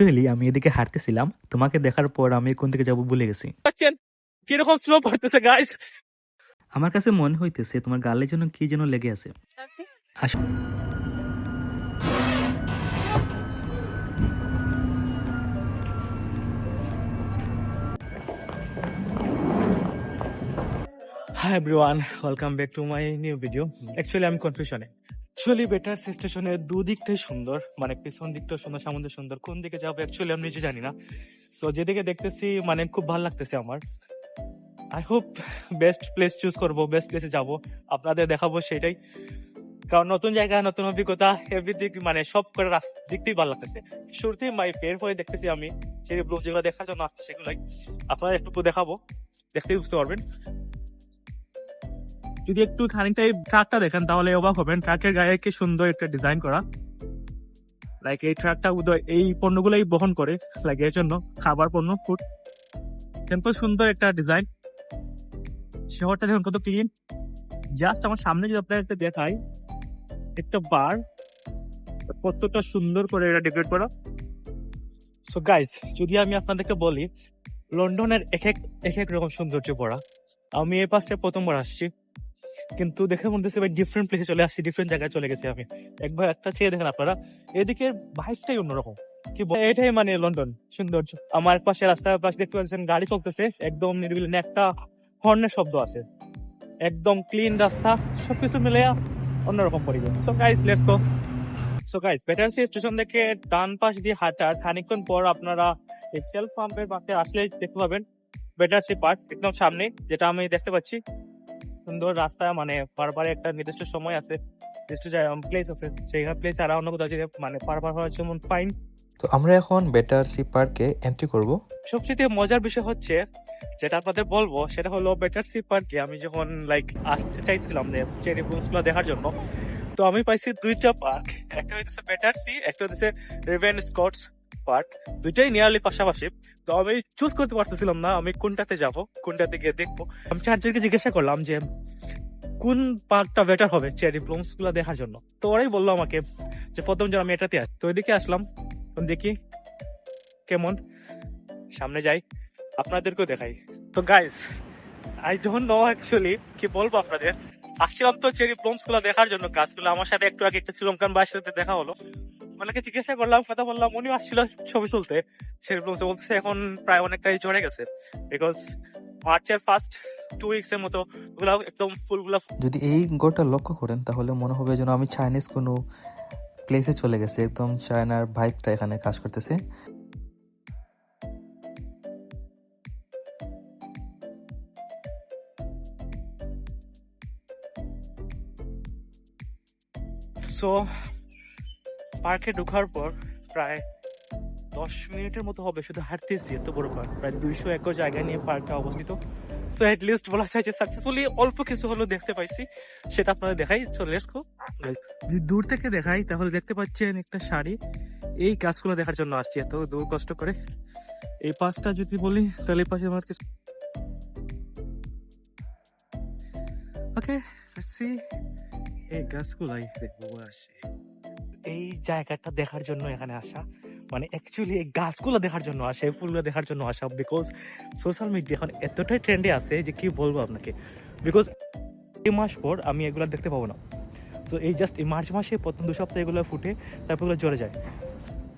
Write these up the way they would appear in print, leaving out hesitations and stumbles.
Actually আমি এদিকে হাঁটতেছিলাম, তোমাকে দেখার পর আমি কোন দিকে যাব ভুলে গেছি। পাচ্ছেন কিরকম স্লো পড়তেছে গাইস। আমার কাছে মনে হইতেছে তোমার গালের জন্য কি যেন লেগে আছে। আস- hi everyone, welcome back to my new video. Actually আমি কনফিউশনে। অ্যাকচুয়ালি বেটার স্টেশনের দুদিকটাই সুন্দর, মানে পিছন দিকটাও সুন্দর, সামনে সুন্দর। কোন দিকে যাবো অ্যাকচুয়ালি আমি নিজে জানি না। তো যেদিকে দেখতেছি মানে খুব ভালো লাগতেছে আমার। I hope best place choose করবো, বেস্ট প্লেসে যাবো, আপনাদের দেখাবো সেটাই। কারণ নতুন জায়গা, নতুন অভিজ্ঞতা, এভরিদিক মানে সব করে দিক থেকে ভালো লাগতেছে। শুরুতেই বের হয়ে দেখতেছি আমি সেই ব্লগ যেগুলো দেখার জন্য আসছে সেগুলাই আপনারা একটু দেখাবো, দেখতেই বুঝতে পারবেন। যদি একটু খানিকটা এই ট্রাকটা দেখেন তাহলে অবাক হবেন। ট্রাকের গায়ে কি সুন্দর একটা ডিজাইন করা, লাইক এই ট্রাকটা এই পণ্যগুলোই বহন করে, লাইক এর জন্য খাবার পণ্য, ফুড। খুব সুন্দর একটা ডিজাইন। শহরটা দেখুন কত ক্লিন। জাস্ট আমার সামনে যদি আপনার একটা দেখাই, একটা বার, কতটা সুন্দর করে এটা ডেকোরেট করা। সো গাইস, যদি আমি আপনাদেরকে বলি লন্ডনের এক এক রকম সৌন্দর্য ভরা। আমি এই পাশে প্রথমবার আসছি, কিন্তু দেখে মনে হচ্ছে ভাই ডিফারেন্ট প্লেসে চলে আসছি, ডিফারেন্ট জায়গায় চলে গেছি আমি। একবার একটা চেয়ে দেখেন আপনারা, এদিকের ভাইবটাই অন্যরকম। এটাই মানে লন্ডন সৌন্দর্য। আমার পাশে রাস্তার পাশে দেখতে পাচ্ছেন গাড়ি চলতেছে, একদম নিরিবিলি, একটা হর্নের শব্দ আছে, একদম ক্লিন রাস্তা, সবকিছু মিলে অন্যরকম পরিবেশ। So guys let's go. So guys, Battersea station থেকে ডান পাশ দিয়ে হাঁটার খানিকক্ষণ পর আপনারা এই তেল পাম্পের পাশে আসলে দেখতে পাবেন বেটারসি পার্ক, একদম সামনে, যেটা আমি দেখতে পাচ্ছি। সুন্দর রাস্তা, মানে বারবার একটা নির্দিষ্ট সময় আছে, নির্দিষ্ট প্লেস আছে, সেই প্লেস আর অন্য কোথাও যেতে মানে পারবার হওয়ার যেমন ফাইন। তো আমরা এখন বেটারসি পার্কে এন্ট্রি করব। সবচেয়ে মজার বিষয় হচ্ছে যেটা আপনাদের বলবো, সেটা হলো বেটারসি পার্কে আমি যখন লাইক আসতে চাইছিলাম চেরি ব্লুমস গুলো দেখার জন্য, তো আমি পাইছি দুইটা পার্ক। একটা হইতেছে বেটারসি, একটা হইতেছে রেভেন স্কটস পার্ক। দুইটাই নিয়ারলি পাশাপাশি। তো আমি চুজ করতে পারতেছিলাম না আমি কোনটাতে যাব, কোনটাতে গিয়ে দেখবো। আমি চারজনকে জিজ্ঞাসা করলাম যে কোন পার্কটা বেটার হবে চেরি ব্লুমস গুলো দেখার জন্য। তো ওরাই বললো আমাকে যে প্রথম যেন আমি এটাতে আসি। তো ওইদিকে আসলাম, দেখি কেমন, সামনে যাই, আপনাদেরকেও দেখাই। তো guys, I don't know actually কি বলবো আপনাদের। আসছিলাম তো চেরি ব্লুমস গুলো দেখার জন্য, গাছগুলো। আমার সাথে একটু আগে একটা শ্রীলঙ্কান ভাইয়ের সাথে দেখা হলো, ওনাকে জিজ্ঞাসা করলাম, কথা বললাম, উনিও আসছিল ছবি তুলতে চেরি ব্লুমস। বলতেছে এখন প্রায় অনেকটাই ঝরে গেছে, বিকজ মার্চের ফার্স্ট 2 উইকস এর মতো ওগুলো একদম ফুলগুলো। যদি এই গোটা লক্ষ্য করেন তাহলে মনে হবে যেন আমি চাইনিজ কোনো প্লেসে চলে গেছি, একদম চায়নার ভাইবটা এখানে কাজ করতেছে। সো পার্কে ঢোকার পর প্রায় 10 মিনিটের মতো হবে শুধু হাঁটতেছি। এত বড় পার্ক, প্রায় 200 একর জায়গা নিয়ে পার্কটা অবস্থিত। সো এট লিস্ট বলা যায় যে সাকসেসফুলি অল্প কিছু হলেও দেখতে পাইছি, সেটা আপনাদের দেখাই। So let's go. যদি দূর থেকে দেখাই তাহলে দেখতে পাচ্ছেন একটা শাড়ি। এই গাছগুলো দেখার জন্য আসছি এত দূর কষ্ট করে। এই পাশটা যদি বলি তাহলে এই পাশে আমার কিছু, ওকে এই গাছগুলাই দেখবো আসে। এই জায়গাটা দেখার জন্য এখানে আসা, মানে অ্যাকচুয়ালি এই গাছগুলো দেখার জন্য আসা, এই ফুলগুলো দেখার জন্য আসা। বিকজ সোশ্যাল মিডিয়া এখন এতটাই ট্রেন্ডে আছে যে কি বলবো আপনাকে। বিকজ এই মাস পর আমি এগুলো দেখতে পাবো না। তো এই জাস্ট এই মার্চ মাসে প্রথম 2 সপ্তাহে এগুলো ফুটে, তারপর এগুলো জ্বরে যায়।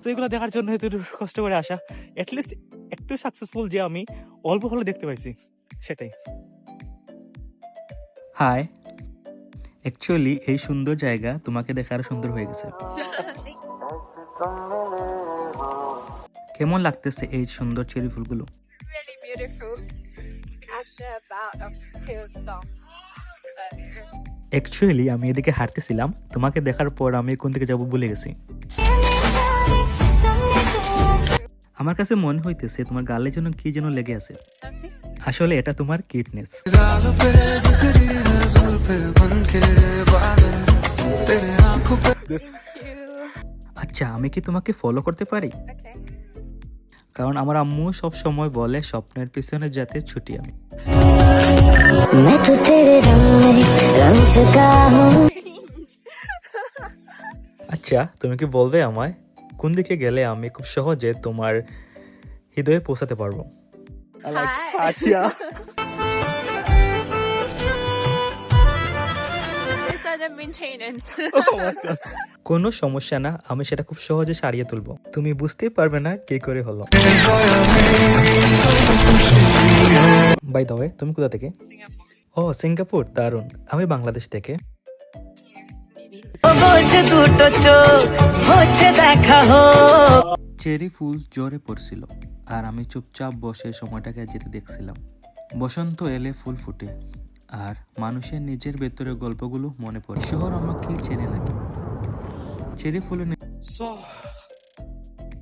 তো এগুলো দেখার জন্য এত কষ্ট করে আসা, অ্যাটলিস্ট একটু সাকসেসফুল যে আমি অল্প হলে দেখতে পাইছি, সেটাই। হাই, অ্যাকচুয়ালি এই সুন্দর জায়গা তোমাকে দেখে আরো সুন্দর হয়ে গেছে। কেমন লাগতেছে এই সুন্দর চেরি ফুলগুলো? Really beautiful. After about a few stops. Actually আমি এদিকে হাঁটতেছিলাম, তোমাকে দেখার পর আমি কোন দিকে যাব ভুলে গেছি। আমার কাছে মনে হইতেছে তোমার গালের জন্য কি যেন লেগে আছে। Something? আসলে এটা তোমার কিউটনেস। Thank you. আচ্ছা, আমি কি তোমাকে ফলো করতে পারি? Okay. কারণ আমার আম্মু সব সময় বলে স্বপ্নের পিছনে যেতে ছুটি আমি। मैं तो तेरे रंग में रंग चुका हूँ। আচ্ছা, তুমি কি বলবে আমায় কোন দিকে গেলে আমি খুব সহজে তোমার হৃদয়ে পৌঁছাতে পারবো? I like Hi. Patia. It's under maintenance. Oh my God. কোনো সমস্যা না, আমি সেটা খুব সহজে সারিয়ে তুলবো। তুমি বুঝতেই পারবে না কে করে হলো। বাই দ্য ওয়ে, তুমি কোথা থেকে? ও সিঙ্গাপুর, দারুণ। আমি বাংলাদেশ থেকে। চেরি ফুল জোরে পড়ছিল আর আমি চুপচাপ বসে সময়টাকে যেতে দেখছিলাম। বসন্ত এলে ফুল ফুটে আর মানুষের নিজের ভেতরের গল্পগুলো মনে পড়ে। শহর আমাকে চেনে নাকি? চেরি ফুলের So,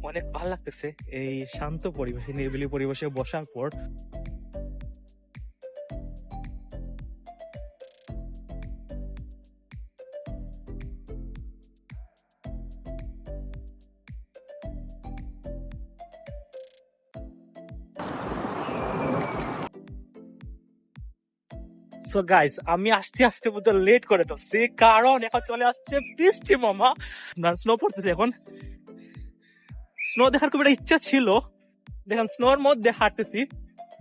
অনেক ভালো লাগতেছে এই শান্ত পরিবেশে, নিরিবিলি পরিবেশে বসার পর। সো গাইস, আমি আস্তে আস্তে মতো লেট করে ফেলছি কারণ এখন চলে আসছে বৃষ্টি মামা। আপনার স্নো পড়তেছে এখন। স্নো দেখার খুব একটা ইচ্ছা ছিল, দেখেন স্নোর মধ্যে হাঁটতেছি,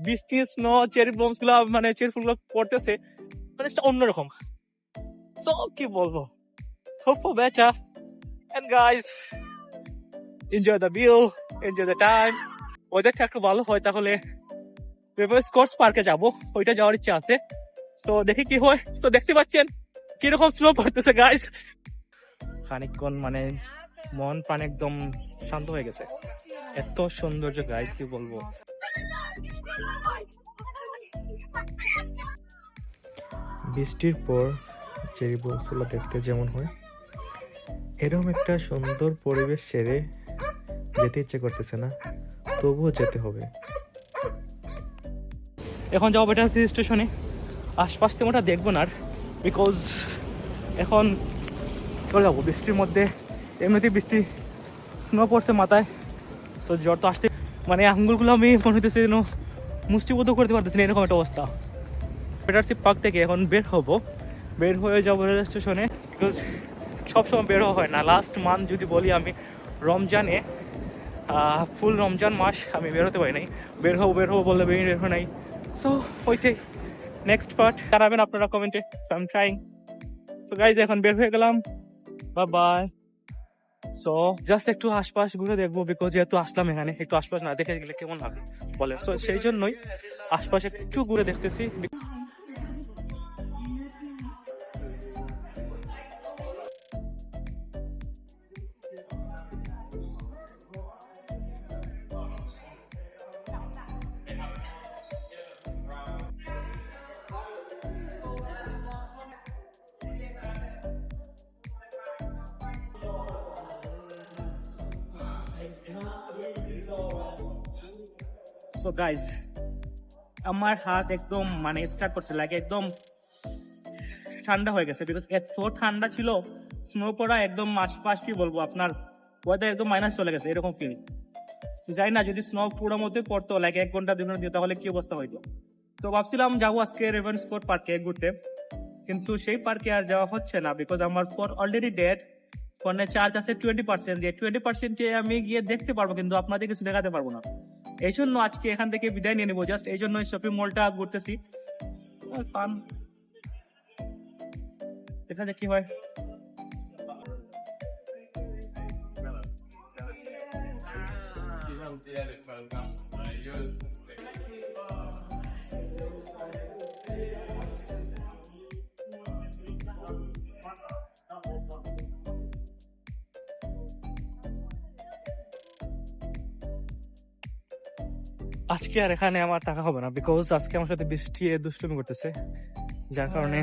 বৃষ্টি, স্নো, চেরি ব্লমস গুলো মানে চেরি ফুলগুলো পড়তেছে, মানে অন্যরকম। সো কি বলবো, hope for better. And guys, enjoy the view, enjoy the time. ওয়েদারটা একটু ভালো হয় তাহলে রিভার স্কটস পার্কে যাবো, ওইটা যাওয়ার ইচ্ছা আছে। সো দেখি কি হয়। সো দেখতে পাচ্ছেন কিরকম স্নো পড়তেছে গাইস। খানিকক্ষণ মানে মন প্রাণ একদম শান্ত হয়ে গেছে, এত সৌন্দর্য গাইস, কি বলবো। বৃষ্টির পর চেরি ব্লমসগুলো দেখতে যেমন হয়, এরকম একটা সুন্দর পরিবেশ ছেড়ে যেতে ইচ্ছে করতেছে না, তবুও যেতে হবে। এখন যাবো বেটার স্টেশনে। আশপাশ তেমন ওটা দেখবো না আর, বিকজ এখন চলে যাবো বৃষ্টির মধ্যে। এমনিতেই বৃষ্টি, স্নো পড়ছে মাথায়, সো জ্বর তো আসতে, মানে আঙ্গুলগুলো আমি মনে হইতেছে যেন মুষ্টিবদ্ধ করতে পারতেছি না, এরকম একটা অবস্থা। বেটারশিপ পার্ক থেকে এখন বের হবো, বের হয়ে যাবো রেল স্টেশনে, বিকজ সবসময় বের হওয়া হয় না। লাস্ট মান্থ যদি বলি আমি, রমজানে ফুল রমজান মাস আমি বের হতে পারি নাই। বের হবো বললে বের হয় নাই। সো ওইটাই নেক্সট পার্ট জানাবেন আপনারা কমেন্টে। So I am trying. So guys, এখন বের হয়ে গেলাম, বাই বাই। সো জাস্ট একটু আশপাশ ঘুরে দেখবো, বিকজ যেহেতু আসলাম এখানে, একটু আশপাশ না দেখে গেলে কেমন লাগে বলে। সো সেই জন্যই আশপাশে একটু ঘুরে দেখতেছি। সো গাইজ, আমার হাত একদম মানে স্টার্ট করছে, লাগে একদম ঠান্ডা হয়ে গেছে, বিকজ এত ঠান্ডা ছিল, স্নো পড়া একদম আশপাশ, কি বলবো আপনার, ওয়েদার একদম মাইনাস চলে গেছে, এরকম ফিল। যাই না, যদি স্নো পুরো মধ্যে পড়তো লাইক 1 ঘন্টা 2 ঘন্টা দিয়ে, তাহলে কি অবস্থা হইতো। তো ভাবছিলাম যাবো আজকে রেভেন স্কোর পার্কে ঘুরতে, কিন্তু সেই পার্কে আর যাওয়া হচ্ছে না, বিকজ আমার ফোন অলরেডি ডেড। ফোনে চার্জ আছে 20%, যে 20% আমি গিয়ে দেখতে পারবো, কিন্তু আপনাদের কিছু দেখাতে পারবো না। এই জন্য আজকে এখান থেকে বিদায় নিয়ে নেবো, জাস্ট এই জন্য শপিং মলটা ঘুরতেছি। ফান, দেখা যাক কি হয়। আজকে আর এখানে আমার টাকা হবে না, বিকজ আজকে আমার সাথে বৃষ্টি দুষ্টুমি করতেছে, যার কারণে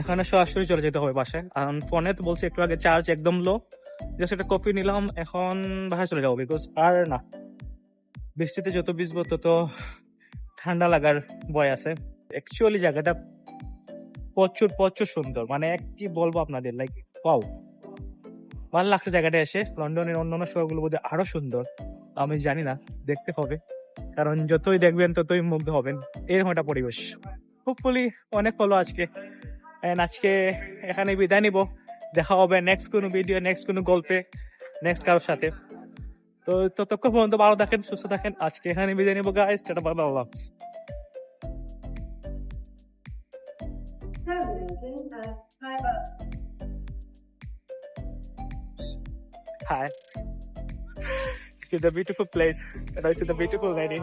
এখানে সরাসরি চলে যেতে হবে বাসায়। আর ফোনে তো বলছি একটু আগে চার্জ একদম লো, জাস্ট একটা কপি নিলাম, এখন বাসায় চলে যাবো, বিকজ আর না, বৃষ্টিতে যত ভিজবো তত ঠান্ডা লাগার ভয় আছে। অ্যাকচুয়ালি জায়গাটা প্রচুর প্রচুর সুন্দর, মানে কি বলবো আপনাদের, লাইক ওয়াও, ভালো লাগছে জায়গাটা এসে। লন্ডনের অন্যান্য শহরগুলো বোধহয় আরো সুন্দর, আমি জানি না, দেখতে হবে, কারণ যতই দেখবেন ততই মুগ্ধ হবেন, এরকম একটা পরিবেশ। হোপফুলি অনেক হলো আজকে, আজকে এখানে বিদায় নিব। দেখা হবে নেক্সট কোনো ভিডিও, নেক্সট কোনো গল্পে, নেক্সট কারোর সাথে। তো ততক্ষণ পর্যন্ত ভালো থাকেন, সুস্থ থাকেন। আজকে এখানে বিদায় নিবো guys, tata bye bye. Hi. It's a beautiful place, and it's a beautiful lady.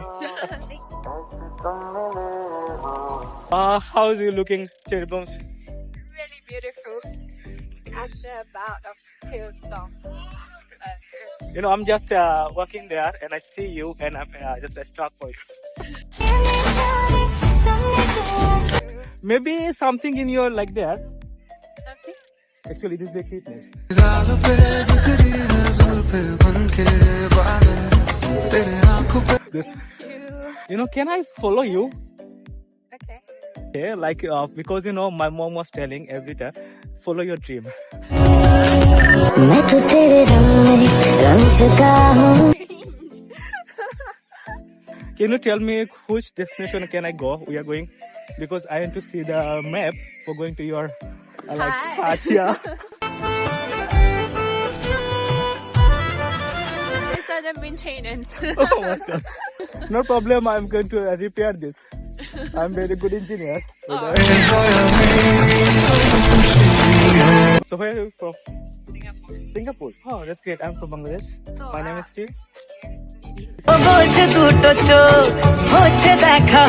How's you looking, Cherry Bones? Really beautiful. And about of hill stone. You know, I'm just working there, and I see you, and I'm just struck for you. Maybe something in your like there. Something? Actually, this is a cuteness. This, you know, can I follow you? Okay. Yeah, like because you know, my mom was telling every time, follow your dream. मैं तो तेरे रंग में रंग चुका हूँ Can you tell me which destination can I go? We are going because I want to see the map for going to your like Hi. yeah. It's under maintenance. Oh my god. No problem. I'm going to repair this. I'm very good engineer. Oh. So where are you from? Singapore. Singapore. Oh, that's great. I'm from Bangladesh. So, My name is Steve. maybe. ও বলছে দুটো চোখ হচ্ছে দেখা